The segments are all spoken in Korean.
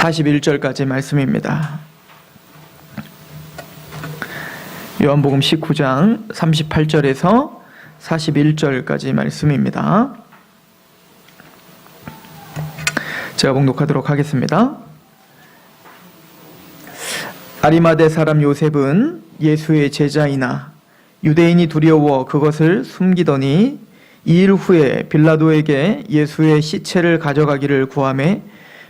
41절까지 말씀입니다. 요한복음 19장 38절에서 41절까지 말씀입니다. 제가 봉독하도록 하겠습니다. 아리마대 사람 요셉은 예수의 제자이나 유대인이 두려워 그것을 숨기더니 2일 후에 빌라도에게 예수의 시체를 가져가기를 구하매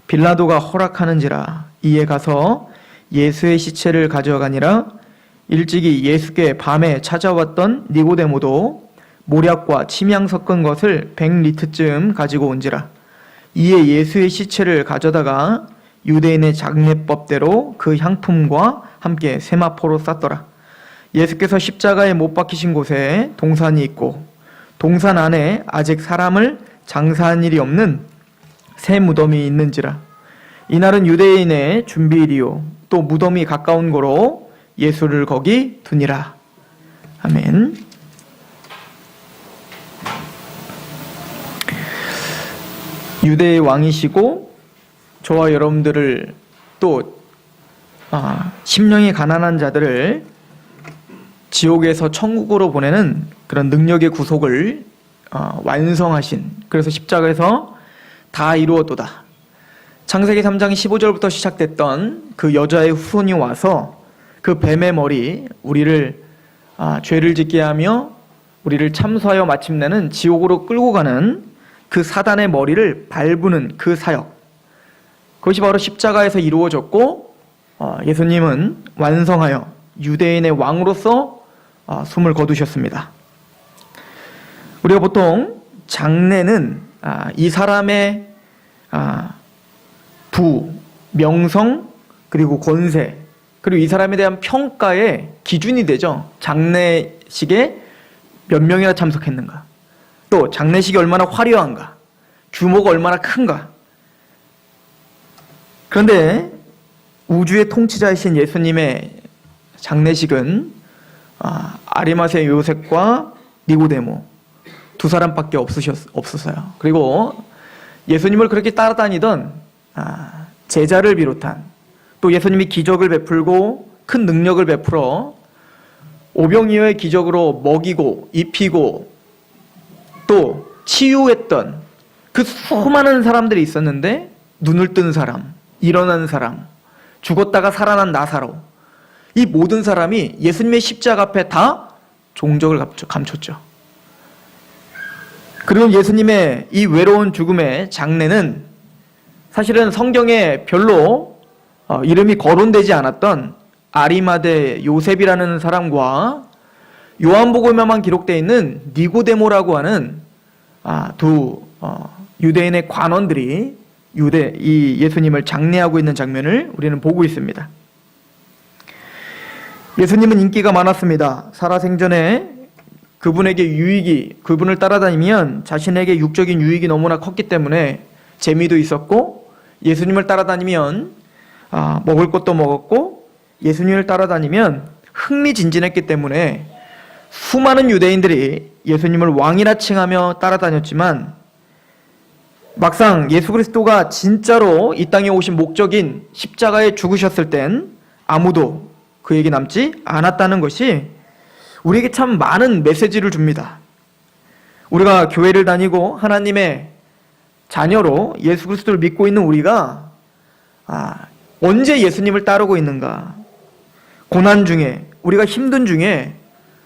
빌라도가 허락하는지라. 이에 가서 예수의 시체를 가져가니라. 일찍이 예수께 밤에 찾아왔던 니고데모도 모략과 침향 섞은 것을 100리트쯤 가지고 온지라. 이에 예수의 시체를 가져다가 유대인의 장례법대로 그 향품과 함께 세마포로 쌌더라. 예수께서 십자가에 못 박히신 곳에 동산이 있고 동산 안에 아직 사람을 장사한 일이 없는 새 무덤이 있는지라. 이날은 유대인의 준비일이요 또 무덤이 가까운 고로 예수를 거기 두니라. 아멘. 유대의 왕이시고 저와 여러분들을 또 심령이 가난한 자들을 지옥에서 천국으로 보내는 그런 능력의 구속을 완성하신, 그래서 십자가에서 다 이루었도다. 창세기 3장 15절부터 시작됐던 그 여자의 후손이 와서 그 뱀의 머리, 우리를 죄를 짓게 하며 우리를 참소하여 마침내는 지옥으로 끌고 가는 그 사단의 머리를 밟는 그 사역, 그것이 바로 십자가에서 이루어졌고 예수님은 완성하여 유대인의 왕으로서 숨을 거두셨습니다. 우리가 보통 장래는 이 사람의 부, 명성, 그리고 권세, 그리고 이 사람에 대한 평가의 기준이 되죠. 장례식에 몇 명이나 참석했는가, 또 장례식이 얼마나 화려한가, 규모가 얼마나 큰가. 그런데 우주의 통치자이신 예수님의 장례식은 아리마세 요셉과 니고데모 두 사람밖에 없었어요. 그리고 예수님을 그렇게 따라다니던 제자를 비롯한, 또 예수님이 기적을 베풀고 큰 능력을 베풀어 오병이어의 기적으로 먹이고 입히고 또 치유했던 그 수많은 사람들이 있었는데, 눈을 뜬 사람, 일어난 사람, 죽었다가 살아난 나사로, 이 모든 사람이 예수님의 십자가 앞에 다 종적을 감췄죠. 그리고 예수님의 이 외로운 죽음의 장례는 사실은 성경에 별로 이름이 거론되지 않았던 아리마대 요셉이라는 사람과 요한복음에만 기록되어 있는 니고데모라고 하는 두 유대인의 관원들이 이 예수님을 장례하고 있는 장면을 우리는 보고 있습니다. 예수님은 인기가 많았습니다. 살아생전에 그분을 따라다니면 자신에게 육적인 유익이 너무나 컸기 때문에 재미도 있었고, 예수님을 따라다니면 먹을 것도 먹었고, 예수님을 따라다니면 흥미진진했기 때문에 수많은 유대인들이 예수님을 왕이라 칭하며 따라다녔지만, 막상 예수 그리스도가 진짜로 이 땅에 오신 목적인 십자가에 죽으셨을 땐 아무도 그에게 남지 않았다는 것이 우리에게 참 많은 메시지를 줍니다. 우리가 교회를 다니고 하나님의 자녀로 예수 그리스도를 믿고 있는 우리가 언제 예수님을 따르고 있는가? 고난 중에, 우리가 힘든 중에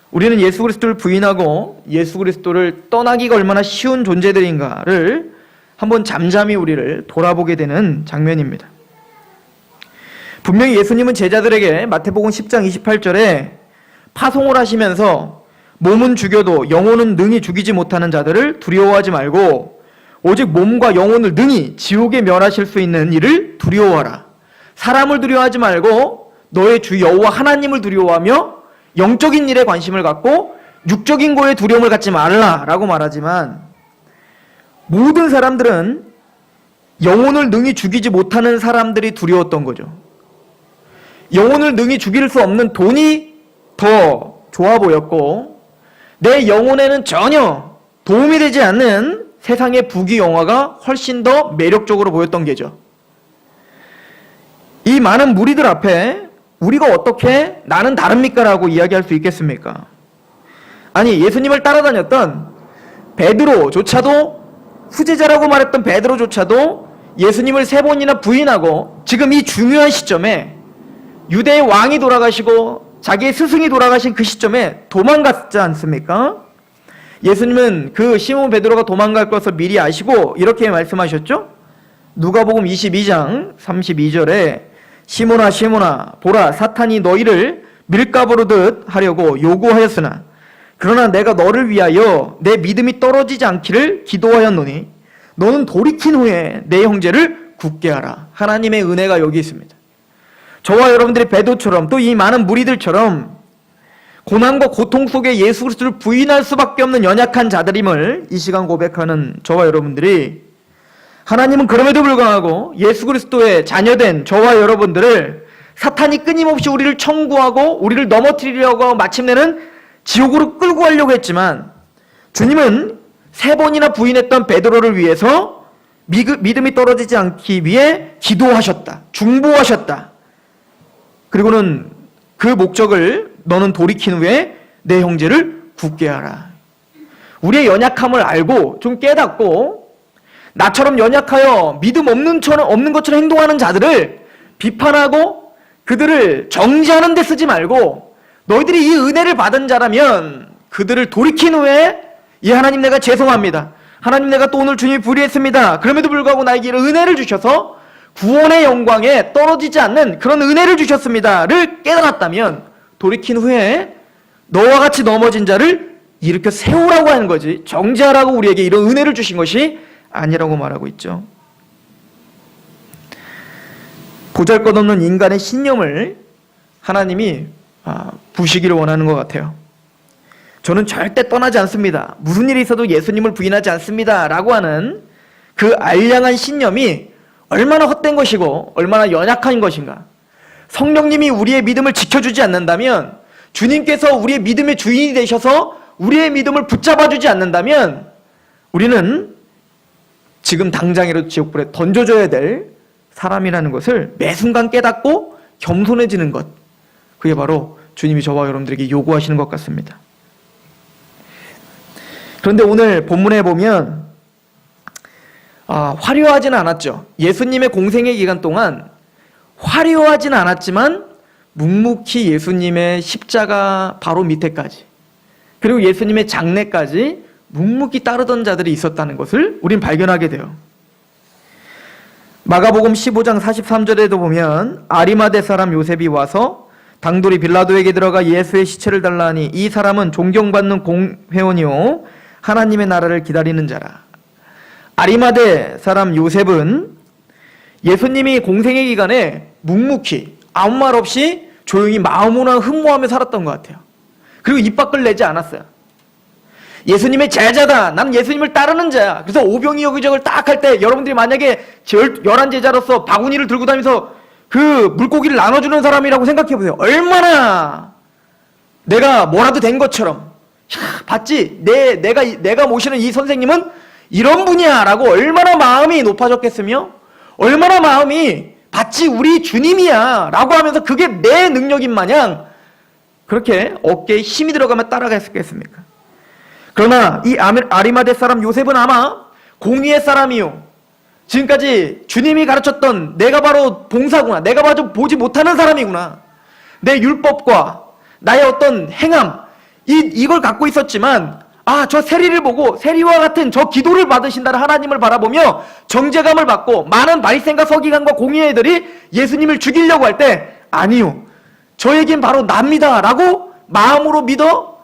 우리는 예수 그리스도를 부인하고 예수 그리스도를 떠나기가 얼마나 쉬운 존재들인가를 한번 잠잠히 우리를 돌아보게 되는 장면입니다. 분명히 예수님은 제자들에게 마태복음 10장 28절에 파송을 하시면서 몸은 죽여도 영혼은 능히 죽이지 못하는 자들을 두려워하지 말고 오직 몸과 영혼을 능히 지옥에 멸하실 수 있는 이를 두려워하라. 사람을 두려워하지 말고 너의 주 여호와 하나님을 두려워하며 영적인 일에 관심을 갖고 육적인 거에 두려움을 갖지 말라라고 말하지만, 모든 사람들은 영혼을 능히 죽이지 못하는 사람들이 두려웠던 거죠. 영혼을 능히 죽일 수 없는 돈이 더 좋아 보였고, 내 영혼에는 전혀 도움이 되지 않는 세상의 부귀영화가 훨씬 더 매력적으로 보였던 게죠. 이 많은 무리들 앞에 우리가 어떻게 나는 다릅니까? 라고 이야기할 수 있겠습니까? 아니, 예수님을 따라다녔던 베드로조차도, 후제자라고 말했던 베드로조차도 예수님을 3번이나 부인하고 지금 이 중요한 시점에 유대의 왕이 돌아가시고 자기의 스승이 돌아가신 그 시점에 도망갔지 않습니까? 예수님은 그 시몬 베드로가 도망갈 것을 미리 아시고 이렇게 말씀하셨죠? 누가복음 22장 32절에 시몬아 시몬아 보라 사탄이 너희를 밀가부르듯 하려고 요구하였으나 그러나 내가 너를 위하여 내 믿음이 떨어지지 않기를 기도하였노니 너는 돌이킨 후에 내 형제를 굳게 하라. 하나님의 은혜가 여기 있습니다. 저와 여러분들이 베드로처럼 또 이 많은 무리들처럼 고난과 고통 속에 예수 그리스도를 부인할 수밖에 없는 연약한 자들임을 이 시간 고백하는 저와 여러분들이, 하나님은 그럼에도 불구하고 예수 그리스도의 자녀된 저와 여러분들을 사탄이 끊임없이 우리를 청구하고 우리를 넘어뜨리려고 하고 마침내는 지옥으로 끌고 가려고 했지만, 주님은 3번이나 부인했던 베드로를 위해서 믿음이 떨어지지 않기 위해 기도하셨다. 중보하셨다. 그리고는 그 목적을 너는 돌이킨 후에 내 형제를 굳게 하라. 우리의 연약함을 알고 좀 깨닫고 나처럼 연약하여 믿음 없는 것처럼 행동하는 자들을 비판하고 그들을 정죄하는 데 쓰지 말고, 너희들이 이 은혜를 받은 자라면 그들을 돌이킨 후에 이 하나님 내가 죄송합니다. 하나님 내가 또 오늘 주님이 불의했습니다. 그럼에도 불구하고 나에게 은혜를 주셔서 구원의 영광에 떨어지지 않는 그런 은혜를 주셨습니다를 깨달았다면 돌이킨 후에 너와 같이 넘어진 자를 일으켜 세우라고 하는 거지, 정죄하라고 우리에게 이런 은혜를 주신 것이 아니라고 말하고 있죠. 보잘것없는 인간의 신념을 하나님이 부시기를 원하는 것 같아요. 저는 절대 떠나지 않습니다. 무슨 일이 있어도 예수님을 부인하지 않습니다. 라고 하는 그 알량한 신념이 얼마나 헛된 것이고 얼마나 연약한 것인가. 성령님이 우리의 믿음을 지켜주지 않는다면, 주님께서 우리의 믿음의 주인이 되셔서 우리의 믿음을 붙잡아주지 않는다면 우리는 지금 당장이라도 지옥불에 던져줘야 될 사람이라는 것을 매 순간 깨닫고 겸손해지는 것, 그게 바로 주님이 저와 여러분들에게 요구하시는 것 같습니다. 그런데 오늘 본문에 보면 화려하지는 않았죠. 예수님의 공생의 기간 동안 화려하지는 않았지만 묵묵히 예수님의 십자가 바로 밑에까지, 그리고 예수님의 장례까지 묵묵히 따르던 자들이 있었다는 것을 우린 발견하게 돼요. 마가복음 15장 43절에도 보면 아리마대 사람 요셉이 와서 당돌이 빌라도에게 들어가 예수의 시체를 달라 하니 이 사람은 존경받는 공회원이요 하나님의 나라를 기다리는 자라. 아리마대 사람 요셉은 예수님이 공생의 기간에 묵묵히 아무 말 없이 조용히 마음으로 흠모하며 살았던 것 같아요. 그리고 입 밖을 내지 않았어요. 예수님의 제자다, 나는 예수님을 따르는 자야. 그래서 오병이 여기저기를 딱 할 때 여러분들이 만약에 11제자로서 바구니를 들고 다니면서 그 물고기를 나눠주는 사람이라고 생각해보세요. 얼마나 내가 뭐라도 된 것처럼, 봤지? 내가 모시는 이 선생님은 이런 분이야 라고 얼마나 마음이 높아졌겠으며, 얼마나 마음이 봤지 우리 주님이야 라고 하면서 그게 내 능력인 마냥 그렇게 어깨에 힘이 들어가면 따라갔겠습니까? 그러나 이 아리마대 사람 요셉은 아마 공의의 사람이요, 지금까지 주님이 가르쳤던 내가 바로 봉사구나, 내가 바로 보지 못하는 사람이구나, 내 율법과 나의 어떤 행함, 이걸 갖고 있었지만 저 세리를 보고 세리와 같은 저 기도를 받으신다는 하나님을 바라보며 정죄감을 받고 많은 바리새인과 서기관과 공의회들이 예수님을 죽이려고 할 때 아니요, 저에겐 바로 납니다 라고 마음으로 믿어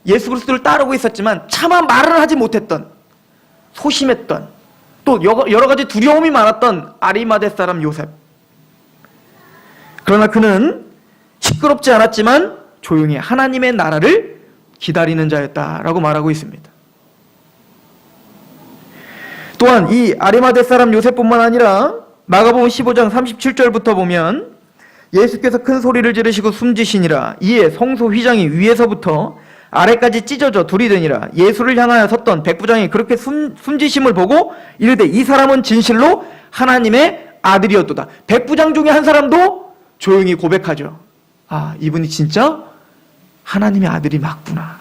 예수 그리스도를 따르고 있었지만 차마 말을 하지 못했던, 소심했던, 또 여러 가지 두려움이 많았던 아리마대 사람 요셉. 그러나 그는 시끄럽지 않았지만 조용히 하나님의 나라를 기다리는 자였다라고 말하고 있습니다. 또한 이 아리마대 사람 요셉뿐만 아니라 마가복음 15장 37절부터 보면 예수께서 큰 소리를 지르시고 숨지시니라. 이에 성소 휘장이 위에서부터 아래까지 찢어져 둘이 되니라. 예수를 향하여 섰던 백부장이 그렇게 숨지심을 보고 이르되 이 사람은 진실로 하나님의 아들이었도다. 백부장 중에 한 사람도 조용히 고백하죠. 아, 이분이 진짜 하나님의 아들이 맞구나.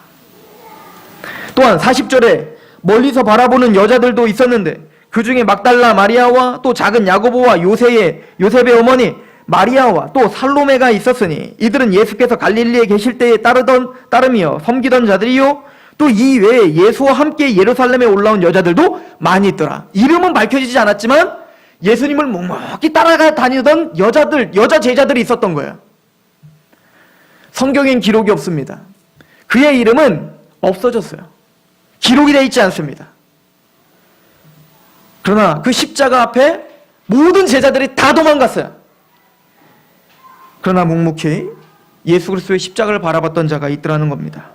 또한 40절에 멀리서 바라보는 여자들도 있었는데 그 중에 막달라 마리아와 또 작은 야고보와 요셉의 어머니 마리아와 또 살로메가 있었으니 이들은 예수께서 갈릴리에 계실 때에 따르며 섬기던 자들이요 또 이 외에 예수와 함께 예루살렘에 올라온 여자들도 많이 있더라. 이름은 밝혀지지 않았지만 예수님을 묵묵히 따라다니던 여자 제자들이 있었던 거예요. 성경엔 기록이 없습니다. 그의 이름은 없어졌어요. 기록이 되어 있지 않습니다. 그러나 그 십자가 앞에 모든 제자들이 다 도망갔어요. 그러나 묵묵히 예수 그리스도의 십자가를 바라봤던 자가 있더라는 겁니다.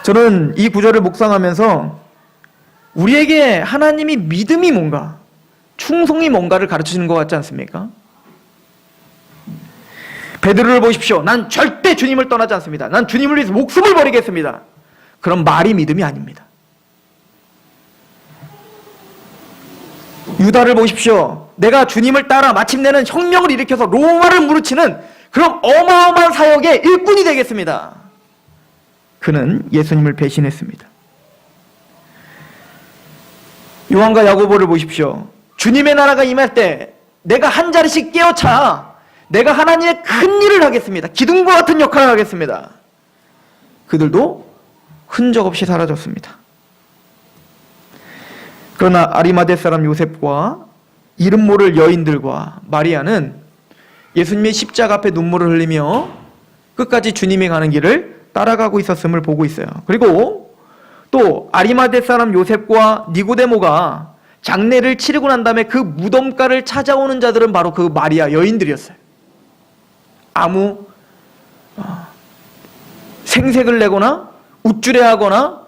저는 이 구절을 묵상하면서 우리에게 하나님이 믿음이 뭔가, 충성이 뭔가를 가르치는 것 같지 않습니까? 베드로를 보십시오. 난 절대 주님을 떠나지 않습니다. 난 주님을 위해서 목숨을 버리겠습니다. 그런 말이 믿음이 아닙니다. 유다를 보십시오. 내가 주님을 따라 마침내는 혁명을 일으켜서 로마를 무르치는 그런 어마어마한 사역의 일꾼이 되겠습니다. 그는 예수님을 배신했습니다. 요한과 야고보를 보십시오. 주님의 나라가 임할 때 내가 한 자리씩 깨어차 내가 하나님의 큰 일을 하겠습니다. 기둥과 같은 역할을 하겠습니다. 그들도 흔적 없이 사라졌습니다. 그러나 아리마대 사람 요셉과 이름 모를 여인들과 마리아는 예수님의 십자가 앞에 눈물을 흘리며 끝까지 주님이 가는 길을 따라가고 있었음을 보고 있어요. 그리고 또 아리마대 사람 요셉과 니고데모가 장례를 치르고 난 다음에 그 무덤가를 찾아오는 자들은 바로 그 마리아 여인들이었어요. 아무 생색을 내거나 우쭐해하거나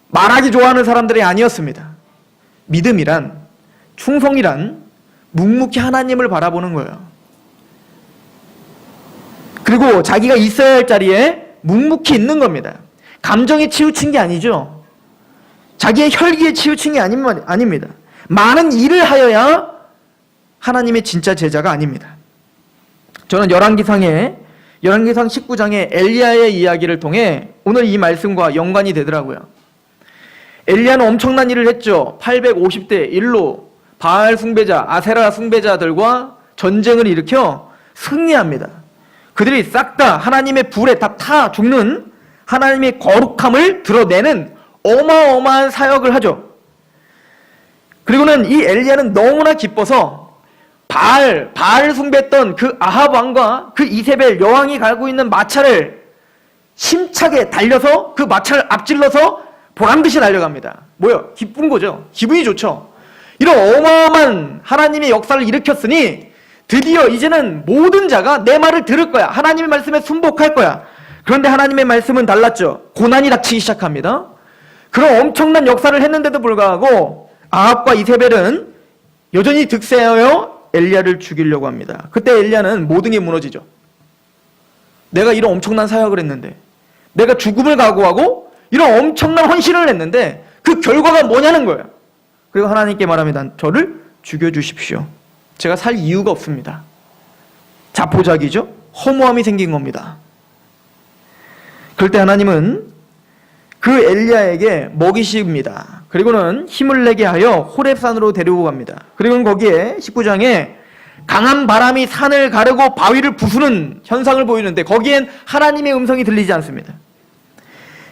말하기 좋아하는 사람들이 아니었습니다. 믿음이란, 충성이란 묵묵히 하나님을 바라보는 거예요. 그리고 자기가 있어야 할 자리에 묵묵히 있는 겁니다. 감정에 치우친 게 아니죠. 자기의 혈기에 치우친 게 아닙니다. 많은 일을 하여야 하나님의 진짜 제자가 아닙니다. 저는 열왕기상 19장의 엘리야의 이야기를 통해 오늘 이 말씀과 연관이 되더라고요. 엘리야는 엄청난 일을 했죠. 850대 1로 바알 숭배자, 아세라 숭배자들과 전쟁을 일으켜 승리합니다. 그들이 싹 다 하나님의 불에 다 타 죽는 하나님의 거룩함을 드러내는 어마어마한 사역을 하죠. 그리고는 이 엘리야는 너무나 기뻐서 바알 숭배했던 그 아합 왕과 그 이세벨 여왕이 갈고 있는 마차를 힘차게 달려서 그 마차를 앞질러서 보란듯이 달려갑니다. 뭐요? 기쁜 거죠. 기분이 좋죠. 이런 어마어마한 하나님의 역사를 일으켰으니 드디어 이제는 모든 자가 내 말을 들을 거야. 하나님의 말씀에 순복할 거야. 그런데 하나님의 말씀은 달랐죠. 고난이 닥치기 시작합니다. 그런 엄청난 역사를 했는데도 불구하고 아합과 이세벨은 여전히 득세하여 엘리야를 죽이려고 합니다. 그때 엘리야는 모든 게 무너지죠. 내가 이런 엄청난 사역을 했는데, 내가 죽음을 각오하고 이런 엄청난 헌신을 했는데 그 결과가 뭐냐는 거예요. 그리고 하나님께 말합니다. 저를 죽여주십시오. 제가 살 이유가 없습니다. 자포자기죠. 허무함이 생긴 겁니다. 그럴 때 하나님은 그 엘리야에게 먹이십니다. 그리고는 힘을 내게 하여 호렙산으로 데리고 갑니다. 그리고는 거기에 19장에 강한 바람이 산을 가르고 바위를 부수는 현상을 보이는데 거기엔 하나님의 음성이 들리지 않습니다.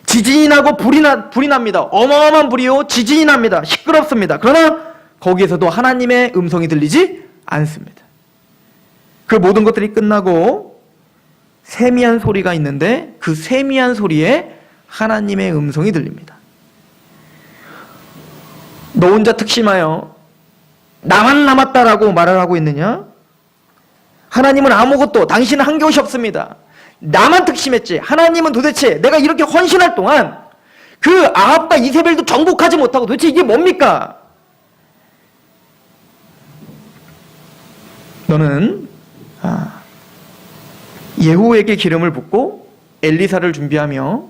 지진이 나고 불이 납니다. 어마어마한 불이요. 지진이 납니다. 시끄럽습니다. 그러나 거기에서도 하나님의 음성이 들리지 않습니다. 그 모든 것들이 끝나고 세미한 소리가 있는데 그 세미한 소리에 하나님의 음성이 들립니다. 너 혼자 특심하여 나만 남았다라고 말을 하고 있느냐? 하나님은 아무것도, 당신은 한 것이 없습니다. 나만 특심했지. 하나님은 도대체 내가 이렇게 헌신할 동안 그 아합과 이세벨도 정복하지 못하고 도대체 이게 뭡니까? 너는 예후에게 기름을 붓고 엘리사를 준비하며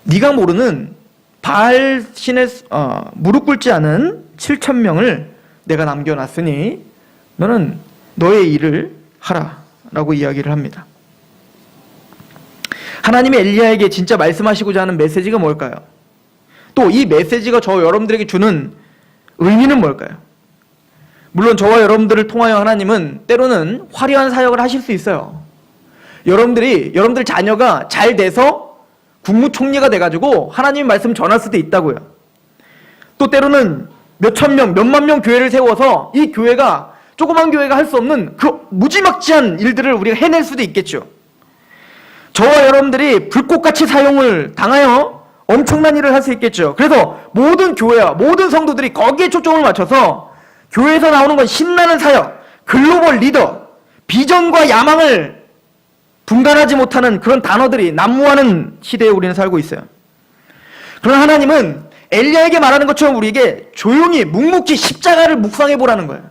네가 모르는 바알 신의 무릎 꿇지 않은 7,000명을 내가 남겨놨으니 너는 너의 일을 하라 라고 이야기를 합니다. 하나님이 엘리야에게 진짜 말씀하시고자 하는 메시지가 뭘까요? 또 이 메시지가 저 여러분들에게 주는 의미는 뭘까요? 물론 저와 여러분들을 통하여 하나님은 때로는 화려한 사역을 하실 수 있어요. 여러분들 자녀가 잘 돼서 국무총리가 돼가지고 하나님의 말씀 전할 수도 있다고요. 또 때로는 몇천 명, 몇만 명 교회를 세워서 이 교회가, 조그만 교회가 할 수 없는 그 무지막지한 일들을 우리가 해낼 수도 있겠죠. 저와 여러분들이 불꽃같이 사용을 당하여 엄청난 일을 할 수 있겠죠. 그래서 모든 교회와 모든 성도들이 거기에 초점을 맞춰서 교회에서 나오는 건 신나는 사역, 글로벌 리더, 비전과 야망을 분간하지 못하는 그런 단어들이 난무하는 시대에 우리는 살고 있어요. 그러나 하나님은 엘리야에게 말하는 것처럼 우리에게 조용히 묵묵히 십자가를 묵상해 보라는 거예요.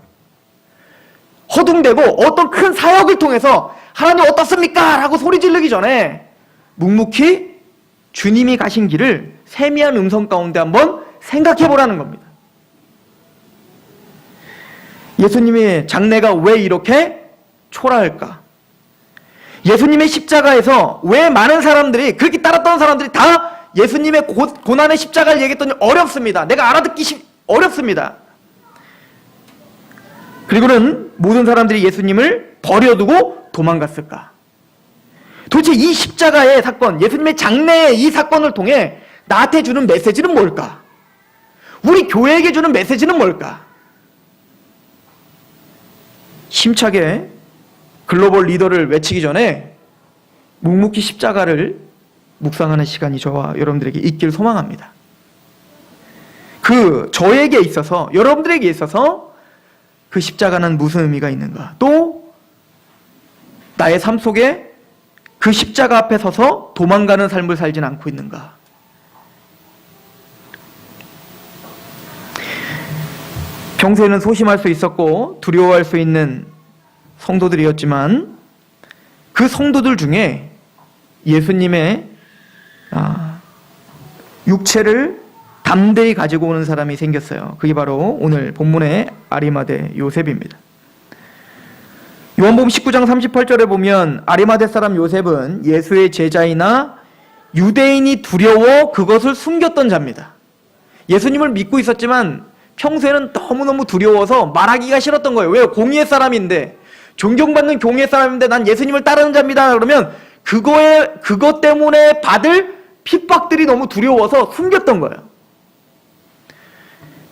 허둥대고 어떤 큰 사역을 통해서 하나님 어떻습니까? 라고 소리 지르기 전에 묵묵히 주님이 가신 길을 세미한 음성 가운데 한번 생각해 보라는 겁니다. 예수님의 장래가 왜 이렇게 초라할까? 예수님의 십자가에서 왜 많은 사람들이, 그렇게 따랐던 사람들이 다 예수님의 고난의 십자가를 얘기했더니 어렵습니다. 내가 알아듣기 어렵습니다. 그리고는 모든 사람들이 예수님을 버려두고 도망갔을까? 도대체 이 십자가의 사건, 예수님의 장래의 이 사건을 통해 나한테 주는 메시지는 뭘까? 우리 교회에게 주는 메시지는 뭘까? 힘차게 글로벌 리더를 외치기 전에 묵묵히 십자가를 묵상하는 시간이 저와 여러분들에게 있길 소망합니다. 저에게 있어서, 여러분들에게 있어서 그 십자가는 무슨 의미가 있는가? 또 나의 삶 속에 그 십자가 앞에 서서 도망가는 삶을 살진 않고 있는가? 평소에는 소심할 수 있었고 두려워할 수 있는 성도들이었지만 그 성도들 중에 예수님의 육체를 담대히 가지고 오는 사람이 생겼어요. 그게 바로 오늘 본문의 아리마대 요셉입니다. 요한복음 19장 38절에 보면 아리마대 사람 요셉은 예수의 제자이나 유대인이 두려워 그것을 숨겼던 자입니다. 예수님을 믿고 있었지만 평소에는 너무너무 두려워서 말하기가 싫었던 거예요. 왜요? 공의의 사람인데, 존경받는 공의의 사람인데 난 예수님을 따르는 자입니다. 그러면 그것 때문에 받을 핍박들이 너무 두려워서 숨겼던 거예요.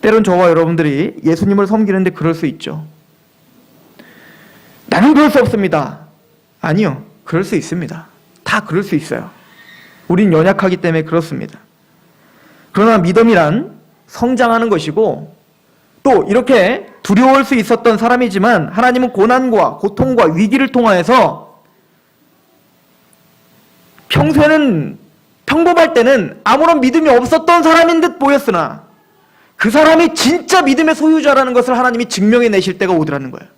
때론 저와 여러분들이 예수님을 섬기는데 그럴 수 있죠. 나는 그럴 수 없습니다. 아니요. 그럴 수 있습니다. 다 그럴 수 있어요. 우린 연약하기 때문에 그렇습니다. 그러나 믿음이란 성장하는 것이고 또 이렇게 두려울 수 있었던 사람이지만 하나님은 고난과 고통과 위기를 통하여서 평소에는 평범할 때는 아무런 믿음이 없었던 사람인 듯 보였으나 그 사람이 진짜 믿음의 소유자라는 것을 하나님이 증명해 내실 때가 오더라는 거예요.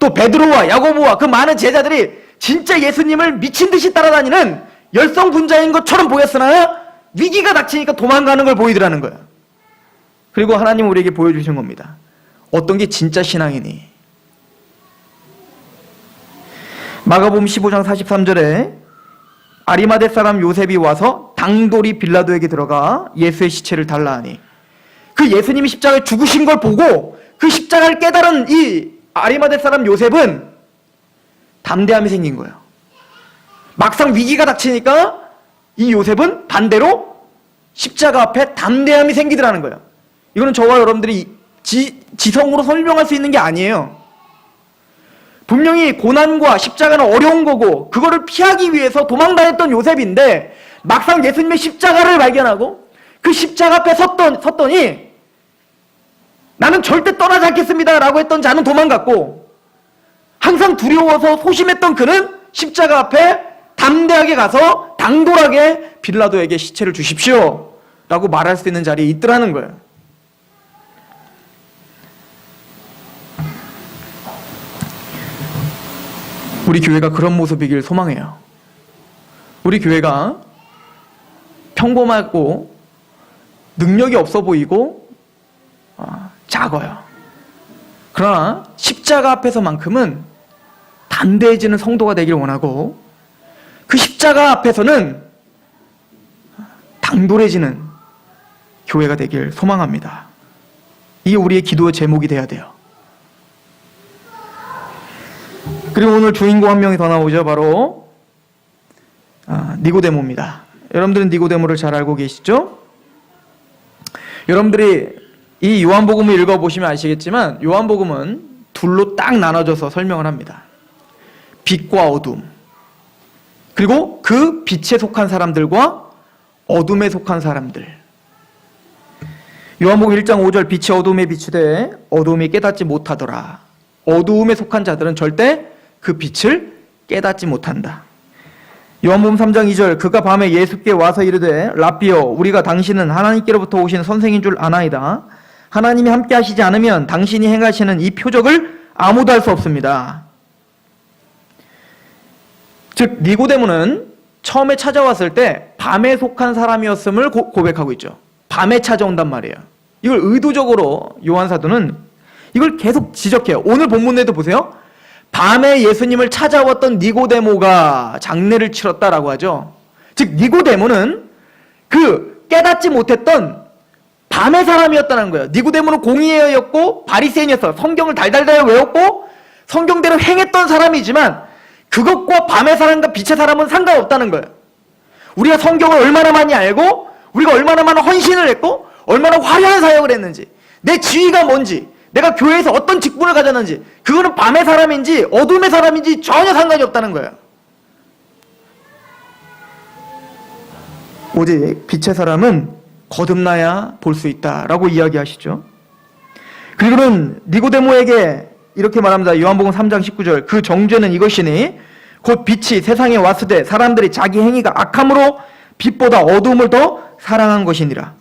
또 베드로와 야고보와 그 많은 제자들이 진짜 예수님을 미친 듯이 따라다니는 열성분자인 것처럼 보였으나 위기가 닥치니까 도망가는 걸 보이더라는 거예요. 그리고 하나님 우리에게 보여주신 겁니다. 어떤 게 진짜 신앙이니? 마가복음 15장 43절에 아리마대 사람 요셉이 와서 당돌이 빌라도에게 들어가 예수의 시체를 달라 하니, 그 예수님이 십자가에 죽으신 걸 보고 그 십자가를 깨달은 이 아리마대 사람 요셉은 담대함이 생긴 거예요. 막상 위기가 닥치니까 이 요셉은 반대로 십자가 앞에 담대함이 생기더라는 거예요. 이거는 저와 여러분들이 지성으로 설명할 수 있는 게 아니에요. 분명히 고난과 십자가는 어려운 거고 그거를 피하기 위해서 도망다녔던 요셉인데 막상 예수님의 십자가를 발견하고 그 십자가 앞에 섰더니 나는 절대 떠나지 않겠습니다 라고 했던 자는 도망갔고, 항상 두려워서 소심했던 그는 십자가 앞에 담대하게 가서 당돌하게 빌라도에게 시체를 주십시오 라고 말할 수 있는 자리에 있더라는 거예요. 우리 교회가 그런 모습이길 소망해요. 우리 교회가 평범하고 능력이 없어 보이고 작아요. 그러나 십자가 앞에서만큼은 담대해지는 성도가 되길 원하고, 그 십자가 앞에서는 당돌해지는 교회가 되길 소망합니다. 이게 우리의 기도의 제목이 돼야 돼요. 그리고 오늘 주인공 한 명이 더 나오죠. 바로 니고데모입니다. 여러분들은 니고데모를 잘 알고 계시죠? 여러분들이 이 요한복음을 읽어보시면 아시겠지만 요한복음은 둘로 딱 나눠져서 설명을 합니다. 빛과 어둠, 그리고 그 빛에 속한 사람들과 어둠에 속한 사람들. 요한복음 1장 5절 빛이 어둠에 비추되 어둠이 깨닫지 못하더라. 어두움에 속한 자들은 절대 그 빛을 깨닫지 못한다. 요한복음 3장 2절 그가 밤에 예수께 와서 이르되 라삐여 우리가 당신은 하나님께로부터 오신 선생인 줄 아나이다. 하나님이 함께 하시지 않으면 당신이 행하시는 이 표적을 아무도 할 수 없습니다. 즉 니고데모는 처음에 찾아왔을 때 밤에 속한 사람이었음을 고백하고 있죠. 밤에 찾아온단 말이에요. 이걸 의도적으로 요한 사도는 이걸 계속 지적해요. 오늘 본문에도 보세요. 밤에 예수님을 찾아왔던 니고데모가 장례를 치렀다라고 하죠. 즉 니고데모는 그 깨닫지 못했던 밤의 사람이었다는 거예요. 니고데모는 공의회였고 바리새인이었어. 성경을 달달달 외웠고 성경대로 행했던 사람이지만 그것과 밤의 사람과 빛의 사람은 상관없다는 거예요. 우리가 성경을 얼마나 많이 알고 우리가 얼마나 많은 헌신을 했고 얼마나 화려한 사역을 했는지 내 지위가 뭔지 내가 교회에서 어떤 직분을 가졌는지 그거는 밤의 사람인지 어둠의 사람인지 전혀 상관이 없다는 거예요. 오직 빛의 사람은 거듭나야 볼 수 있다라고 이야기하시죠. 그리고는 니고데모에게 이렇게 말합니다. 요한복음 3장 19절 그 정죄는 이것이니 곧 빛이 세상에 왔으되 사람들이 자기 행위가 악함으로 빛보다 어두움을 더 사랑한 것이니라.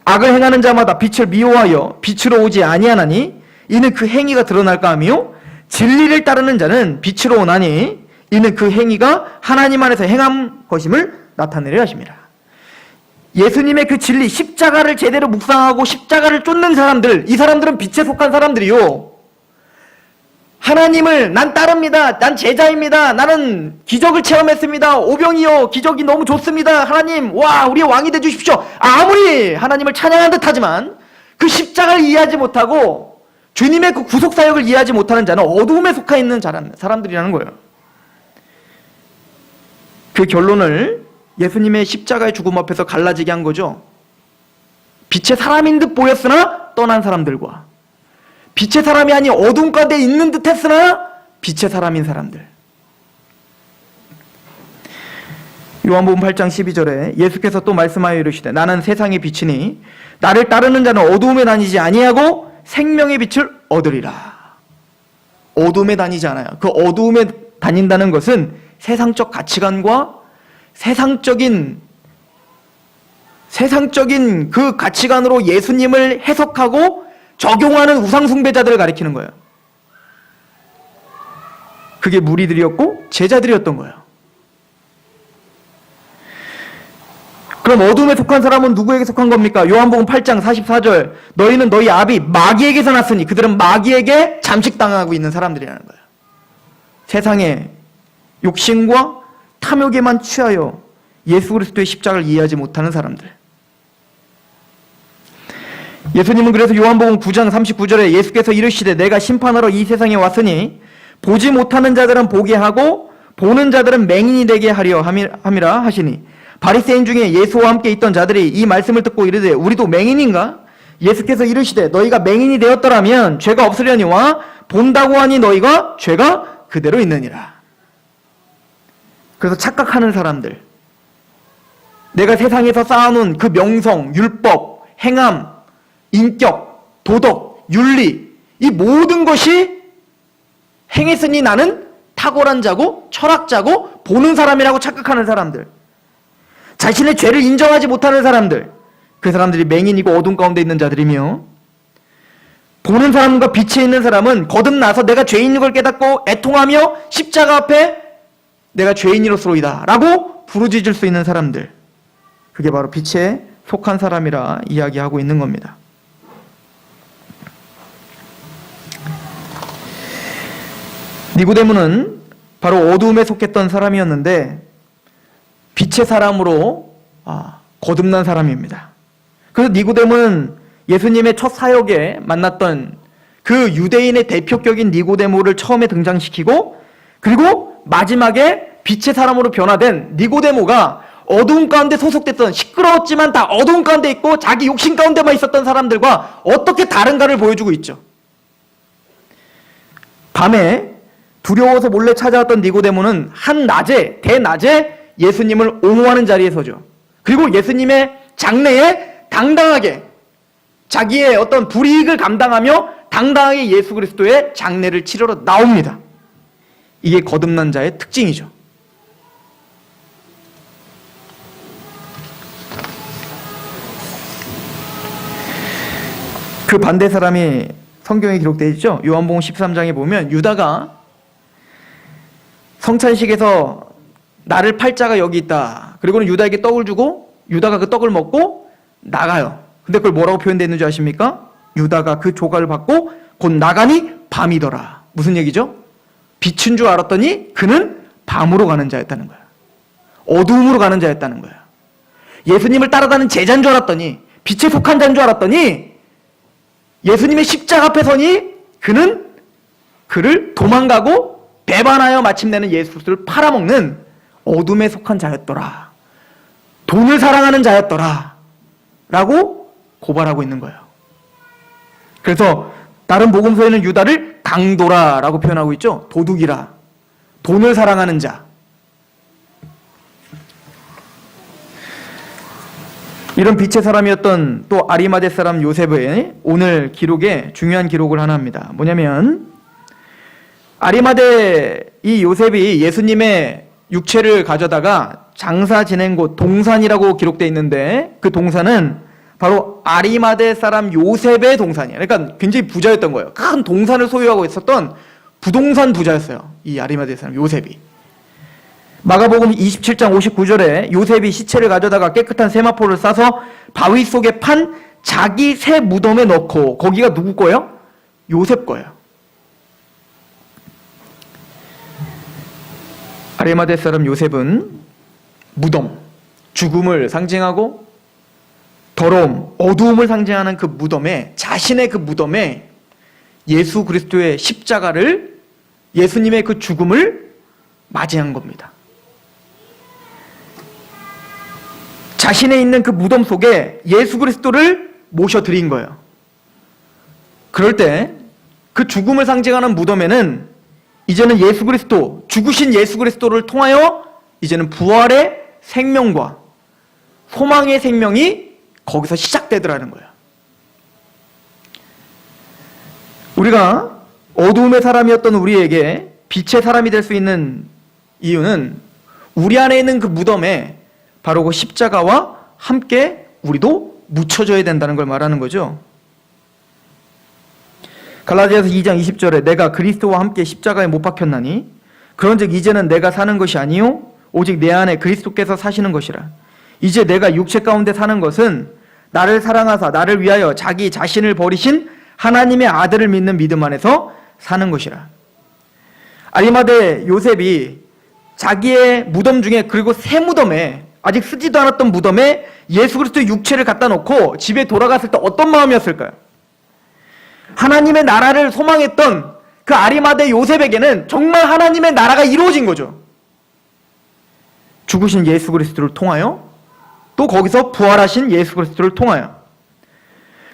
악을 행하는 자마다 빛을 미워하여 빛으로 오지 아니하나니 이는 그 행위가 드러날까 하며 진리를 따르는 자는 빛으로 오나니 이는 그 행위가 하나님 안에서 행한 것임을 나타내려 하십니다. 예수님의 그 진리 십자가를 제대로 묵상하고 십자가를 쫓는 사람들, 이 사람들은 빛에 속한 사람들이요, 하나님을 난 따릅니다. 난 제자입니다. 나는 기적을 체험했습니다. 오병이요 기적이 너무 좋습니다. 하나님 와 우리의 왕이 되주십시오. 아무리 하나님을 찬양한 듯하지만 그 십자가를 이해하지 못하고 주님의 그 구속사역을 이해하지 못하는 자는 어두움에 속해 있는 사람들이라는 거예요. 그 결론을 예수님의 십자가의 죽음 앞에서 갈라지게 한 거죠. 빛의 사람인 듯 보였으나 떠난 사람들과 빛의 사람이 아닌 어둠 가운데 있는 듯 했으나 빛의 사람인 사람들. 요한복음 8장 12절에 예수께서 또 말씀하여 이르시되 나는 세상의 빛이니 나를 따르는 자는 어두움에 다니지 아니하고 생명의 빛을 얻으리라. 어둠에 다니지 않아요. 그 어두움에 다닌다는 것은 세상적 가치관과 세상적인 그 가치관으로 예수님을 해석하고 적용하는 우상숭배자들을 가리키는 거예요. 그게 무리들이었고 제자들이었던 거예요. 그럼 어둠에 속한 사람은 누구에게 속한 겁니까? 요한복음 8장 44절 너희는 너희 아비 마귀에게서 났으니 그들은 마귀에게 잠식당하고 있는 사람들이라는 거예요. 세상의 욕심과 탐욕에만 취하여 예수 그리스도의 십자가를 이해하지 못하는 사람들. 예수님은 그래서 요한복음 9장 39절에 예수께서 이르시되 내가 심판하러 이 세상에 왔으니 보지 못하는 자들은 보게 하고 보는 자들은 맹인이 되게 하려 함이라 하시니 바리새인 중에 예수와 함께 있던 자들이 이 말씀을 듣고 이르되 우리도 맹인인가? 예수께서 이르시되 너희가 맹인이 되었더라면 죄가 없으려니와 본다고 하니 너희가 죄가 그대로 있느니라. 그래서 착각하는 사람들, 내가 세상에서 쌓아놓은 그 명성, 율법, 행함, 인격, 도덕, 윤리 이 모든 것이 행했으니 나는 탁월한 자고 철학자고 보는 사람이라고 착각하는 사람들, 자신의 죄를 인정하지 못하는 사람들, 그 사람들이 맹인이고 어둠 가운데 있는 자들이며 보는 사람과 빛에 있는 사람은 거듭나서 내가 죄인인 걸 깨닫고 애통하며 십자가 앞에 내가 죄인이로서로이다 라고 부르짖을 수 있는 사람들, 그게 바로 빛에 속한 사람이라 이야기하고 있는 겁니다. 니고데모는 바로 어두움에 속했던 사람이었는데 빛의 사람으로 거듭난 사람입니다. 그래서 니고데모는 예수님의 첫 사역에 만났던 그 유대인의 대표격인 니고데모를 처음에 등장시키고, 그리고 마지막에 빛의 사람으로 변화된 니고데모가 어두움 가운데 소속됐던, 시끄러웠지만 다 어두움 가운데 있고 자기 욕심 가운데만 있었던 사람들과 어떻게 다른가를 보여주고 있죠. 밤에 두려워서 몰래 찾아왔던 니고데모는 한낮에, 대낮에 예수님을 옹호하는 자리에 서죠. 그리고 예수님의 장래에 당당하게 자기의 어떤 불이익을 감당하며 당당하게 예수 그리스도의 장례를 치르러 나옵니다. 이게 거듭난 자의 특징이죠. 그 반대 사람이 성경에 기록되어 있죠. 요한복음 13장에 보면 유다가 성찬식에서 나를 팔 자가 여기 있다. 그리고는 유다에게 떡을 주고 유다가 그 떡을 먹고 나가요. 근데 그걸 뭐라고 표현되어 있는지 아십니까? 유다가 그 조각을 받고 곧 나가니 밤이더라. 무슨 얘기죠? 빛인 줄 알았더니 그는 밤으로 가는 자였다는 거야. 어두움으로 가는 자였다는 거야. 예수님을 따라다니는 제자인 줄 알았더니, 빛에 속한 자인 줄 알았더니 예수님의 십자가 앞에 서니 그는 그를 도망가고 배반하여 마침내는 예수를 팔아먹는 어둠에 속한 자였더라. 돈을 사랑하는 자였더라. 라고 고발하고 있는 거예요. 그래서 다른 복음서에는 유다를 강도라라고 표현하고 있죠. 도둑이라. 돈을 사랑하는 자. 이런 빛의 사람이었던 또 아리마대 사람 요셉의 오늘 기록에 중요한 기록을 하나 합니다. 뭐냐면 아리마대 이 요셉이 예수님의 육체를 가져다가 장사 지낸 곳 동산이라고 기록되어 있는데, 그 동산은 바로 아리마대 사람 요셉의 동산이에요. 그러니까 굉장히 부자였던 거예요. 큰 동산을 소유하고 있었던 부동산 부자였어요. 이 아리마대 사람 요셉이. 마가복음 27장 59절에 요셉이 시체를 가져다가 깨끗한 세마포를 싸서 바위 속에 판 자기 새 무덤에 넣고, 거기가 누구 거예요? 요셉 거예요. 아리마대 사람 요셉은 무덤, 죽음을 상징하고 더러움, 어두움을 상징하는 그 무덤에, 자신의 그 무덤에 예수 그리스도의 십자가를, 예수님의 그 죽음을 맞이한 겁니다. 자신의 있는 그 무덤 속에 예수 그리스도를 모셔드린 거예요. 그럴 때 그 죽음을 상징하는 무덤에는 이제는 예수 그리스도, 죽으신 예수 그리스도를 통하여 이제는 부활의 생명과 소망의 생명이 거기서 시작되더라는 거예요. 우리가 어두움의 사람이었던 우리에게 빛의 사람이 될 수 있는 이유는 우리 안에 있는 그 무덤에 바로 그 십자가와 함께 우리도 묻혀져야 된다는 걸 말하는 거죠. 갈라디아서 2장 20절에 내가 그리스도와 함께 십자가에 못 박혔나니 그런즉 이제는 내가 사는 것이 아니요 오직 내 안에 그리스도께서 사시는 것이라. 이제 내가 육체 가운데 사는 것은 나를 사랑하사 나를 위하여 자기 자신을 버리신 하나님의 아들을 믿는 믿음 안에서 사는 것이라. 아리마대 요셉이 자기의 무덤 중에, 그리고 새 무덤에, 아직 쓰지도 않았던 무덤에 예수 그리스도의 육체를 갖다 놓고 집에 돌아갔을 때 어떤 마음이었을까요? 하나님의 나라를 소망했던 그 아리마대 요셉에게는 정말 하나님의 나라가 이루어진 거죠. 죽으신 예수 그리스도를 통하여, 또 거기서 부활하신 예수 그리스도를 통하여.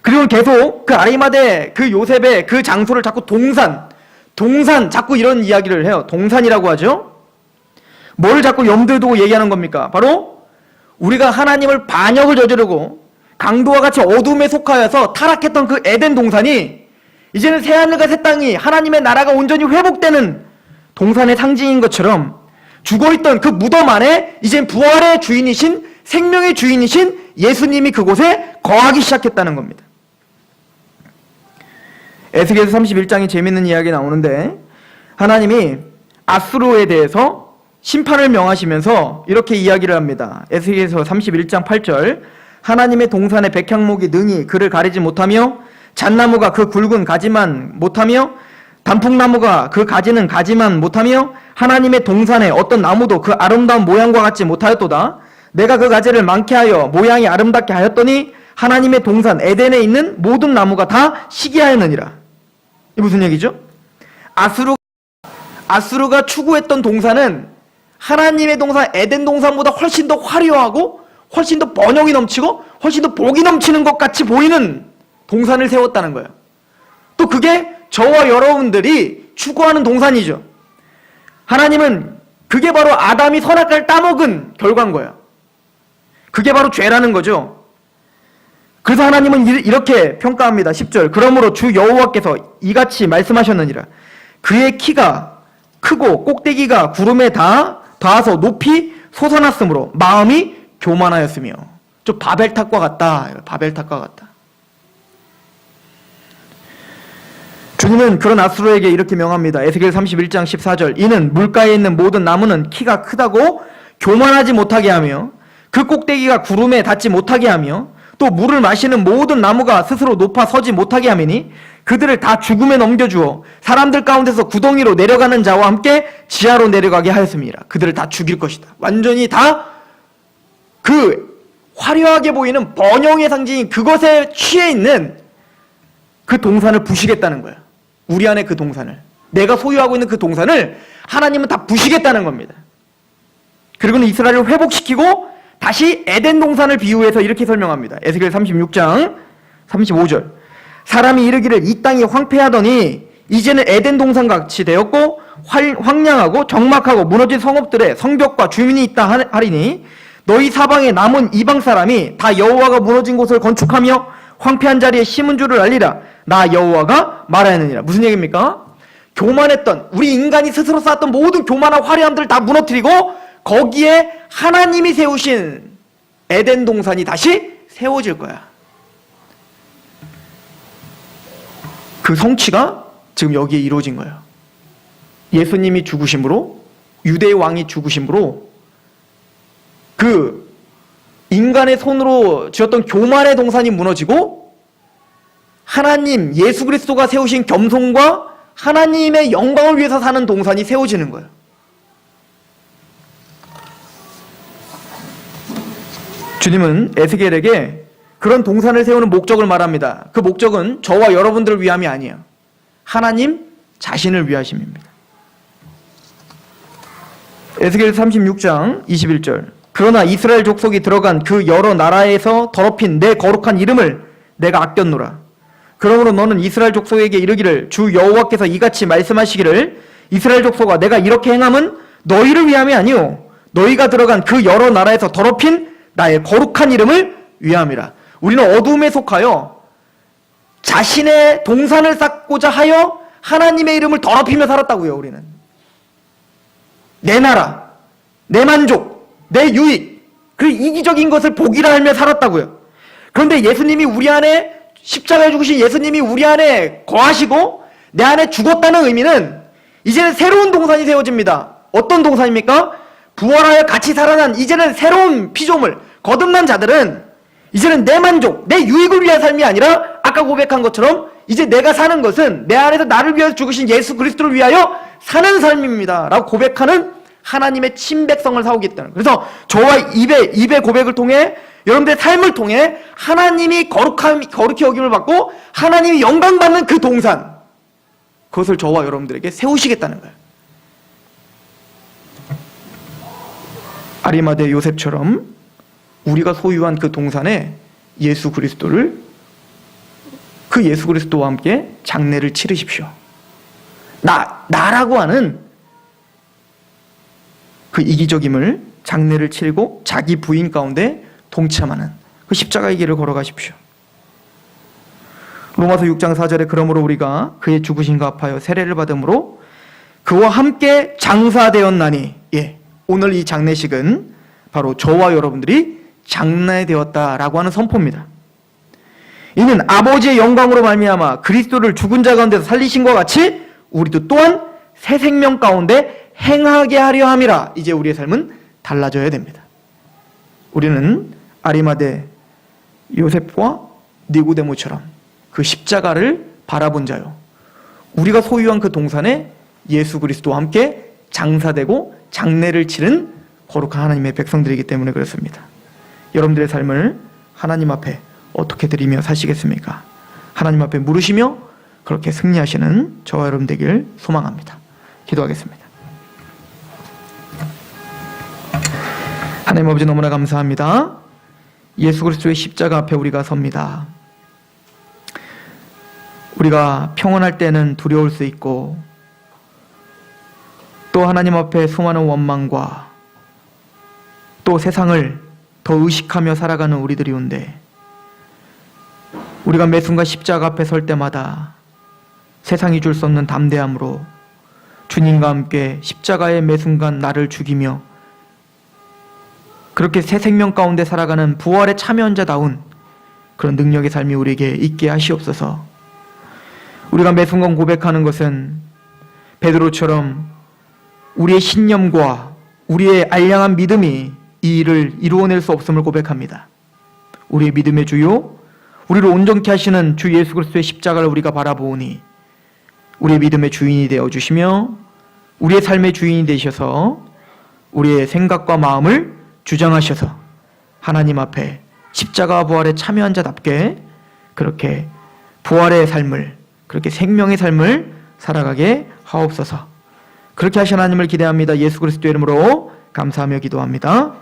그리고 계속 그 아리마대 그 요셉의 그 장소를 자꾸 동산 자꾸 이런 이야기를 해요. 동산이라고 하죠. 뭘 자꾸 염두에 두고 얘기하는 겁니까? 바로 우리가 하나님을 반역을 저지르고 강도와 같이 어둠에 속하여서 타락했던 그 에덴 동산이 이제는 새하늘과 새 땅이, 하나님의 나라가 온전히 회복되는 동산의 상징인 것처럼 죽어있던 그 무덤 안에 이젠 부활의 주인이신, 생명의 주인이신 예수님이 그곳에 거하기 시작했다는 겁니다. 에스겔서 31장에 재밌는 이야기 나오는데 하나님이 아수르에 대해서 심판을 명하시면서 이렇게 이야기를 합니다. 에스겔서 31장 8절 하나님의 동산의 백향목이 능히 그를 가리지 못하며 잣나무가 그 굵은 가지만 못하며 단풍나무가 그 가지는 가지만 못하며 하나님의 동산에 어떤 나무도 그 아름다운 모양과 같지 못하였도다. 내가 그 가지를 많게 하여 모양이 아름답게 하였더니 하나님의 동산 에덴에 있는 모든 나무가 다 시기하였느니라. 이 무슨 얘기죠? 아수르가 추구했던 동산은 하나님의 동산 에덴 동산보다 훨씬 더 화려하고 훨씬 더 번영이 넘치고 훨씬 더 복이 넘치는 것 같이 보이는 동산을 세웠다는 거예요. 또 그게 저와 여러분들이 추구하는 동산이죠. 하나님은 그게 바로 아담이 선악과를 따먹은 결과인 거예요. 그게 바로 죄라는 거죠. 그래서 하나님은 이렇게 평가합니다. 10절. 그러므로 주 여호와께서 이같이 말씀하셨느니라. 그의 키가 크고 꼭대기가 구름에 닿아서 높이 솟아났으므로 마음이 교만하였으며. 좀 바벨탑과 같다. 바벨탑과 같다. 주님은 그런 아수르에게 이렇게 명합니다. 에스겔 31장 14절. 이는 물가에 있는 모든 나무는 키가 크다고 교만하지 못하게 하며 그 꼭대기가 구름에 닿지 못하게 하며 또 물을 마시는 모든 나무가 스스로 높아 서지 못하게 하매니 그들을 다 죽음에 넘겨주어 사람들 가운데서 구덩이로 내려가는 자와 함께 지하로 내려가게 하였습니다. 그들을 다 죽일 것이다. 완전히 다 그 화려하게 보이는 번영의 상징인 그것에 취해 있는 그 동산을 부시겠다는 거예요. 우리 안에 그 동산을, 내가 소유하고 있는 그 동산을 하나님은 다 부시겠다는 겁니다. 그리고는 이스라엘을 회복시키고 다시 에덴 동산을 비유해서 이렇게 설명합니다. 에스겔 36장 35절. 사람이 이르기를 이 땅이 황폐하더니 이제는 에덴 동산같이 되었고 황량하고 적막하고 무너진 성읍들에 성벽과 주민이 있다 하리니 너희 사방에 남은 이방 사람이 다 여호와가 무너진 곳을 건축하며 황폐한 자리에 심은 줄을 알리라. 나 여호와가 말하였느니라. 무슨 얘기입니까? 교만했던 우리 인간이 스스로 쌓았던 모든 교만한 화려함들을 다 무너뜨리고 거기에 하나님이 세우신 에덴 동산이 다시 세워질 거야. 그 성취가 지금 여기에 이루어진 거예요. 예수님이 죽으심으로, 유대의 왕이 죽으심으로 그 인간의 손으로 지었던 교만의 동산이 무너지고 하나님, 예수 그리스도가 세우신 겸손과 하나님의 영광을 위해서 사는 동산이 세워지는 거예요. 주님은 에스겔에게 그런 동산을 세우는 목적을 말합니다. 그 목적은 저와 여러분들을 위함이 아니에요. 하나님 자신을 위하심입니다. 에스겔 36장 21절. 그러나 이스라엘 족속이 들어간 그 여러 나라에서 더럽힌 내 거룩한 이름을 내가 아꼈노라. 그러므로 너는 이스라엘 족속에게 이르기를 주 여호와께서 이같이 말씀하시기를 이스라엘 족속아 내가 이렇게 행함은 너희를 위함이 아니오 너희가 들어간 그 여러 나라에서 더럽힌 나의 거룩한 이름을 위함이라. 우리는 어두움에 속하여 자신의 동산을 쌓고자 하여 하나님의 이름을 더럽히며 살았다고요. 우리는 내 나라, 내 만족, 내 유익, 그 이기적인 것을 복이라 하며 살았다고요. 그런데 예수님이 우리 안에 십자가에 죽으신 예수님이 우리 안에 거하시고 내 안에 죽었다는 의미는 이제는 새로운 동산이 세워집니다. 어떤 동산입니까? 부활하여 같이 살아난 이제는 새로운 피조물, 거듭난 자들은 이제는 내 만족, 내 유익을 위한 삶이 아니라 아까 고백한 것처럼 이제 내가 사는 것은 내 안에서 나를 위해서 죽으신 예수 그리스도를 위하여 사는 삶입니다 라고 고백하는 하나님의 친백성을 사오겠다는. 그래서 저와 입의 고백을 통해 여러분들의 삶을 통해 하나님이 거룩히 여김을 받고 하나님이 영광받는 그 동산, 그것을 저와 여러분들에게 세우시겠다는 거예요. 아리마대 요셉처럼 우리가 소유한 그 동산에 예수 그리스도를, 그 예수 그리스도와 함께 장례를 치르십시오. 나라고 하는 그 이기적임을 장례를 치르고 자기 부인 가운데 동참하는 그 십자가의 길을 걸어가십시오. 로마서 6장 4절에 그러므로 우리가 그의 죽으심과 합하여 세례를 받음으로 그와 함께 장사되었나니, 오늘 이 장례식은 바로 저와 여러분들이 장례되었다라고 하는 선포입니다. 이는 아버지의 영광으로 말미암아 그리스도를 죽은 자 가운데서 살리신과 같이 우리도 또한 새 생명 가운데 행하게 하려 함이라. 이제 우리의 삶은 달라져야 됩니다. 우리는 아리마대 요셉과 니고데모처럼 그 십자가를 바라본 자요, 우리가 소유한 그 동산에 예수 그리스도와 함께 장사되고 장례를 치른 거룩한 하나님의 백성들이기 때문에 그렇습니다. 여러분들의 삶을 하나님 앞에 어떻게 드리며 사시겠습니까? 하나님 앞에 물으시며 그렇게 승리하시는 저와 여러분 되길 소망합니다. 기도하겠습니다. 하나님 아버지, 너무나 감사합니다. 예수 그리스도의 십자가 앞에 우리가 섭니다. 우리가 평안할 때는 두려울 수 있고, 또 하나님 앞에 수많은 원망과 또 세상을 더 의식하며 살아가는 우리들이온데, 우리가 매 순간 십자가 앞에 설 때마다 세상이 줄 수 없는 담대함으로 주님과 함께 십자가의 매 순간 나를 죽이며 그렇게 새 생명 가운데 살아가는 부활에 참여한 자다운 그런 능력의 삶이 우리에게 있게 하시옵소서. 우리가 매 순간 고백하는 것은 베드로처럼 우리의 신념과 우리의 알량한 믿음이 이 일을 이루어낼 수 없음을 고백합니다. 우리의 믿음의 주요, 우리를 온전케 하시는 주 예수 그리스도의 십자가를 우리가 바라보오니 우리의 믿음의 주인이 되어주시며 우리의 삶의 주인이 되셔서 우리의 생각과 마음을 주장하셔서 하나님 앞에 십자가와 부활에 참여한 자답게 그렇게 부활의 삶을, 그렇게 생명의 삶을 살아가게 하옵소서. 그렇게 하신 하나님을 기대합니다. 예수 그리스도의 이름으로 감사하며 기도합니다.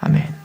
아멘.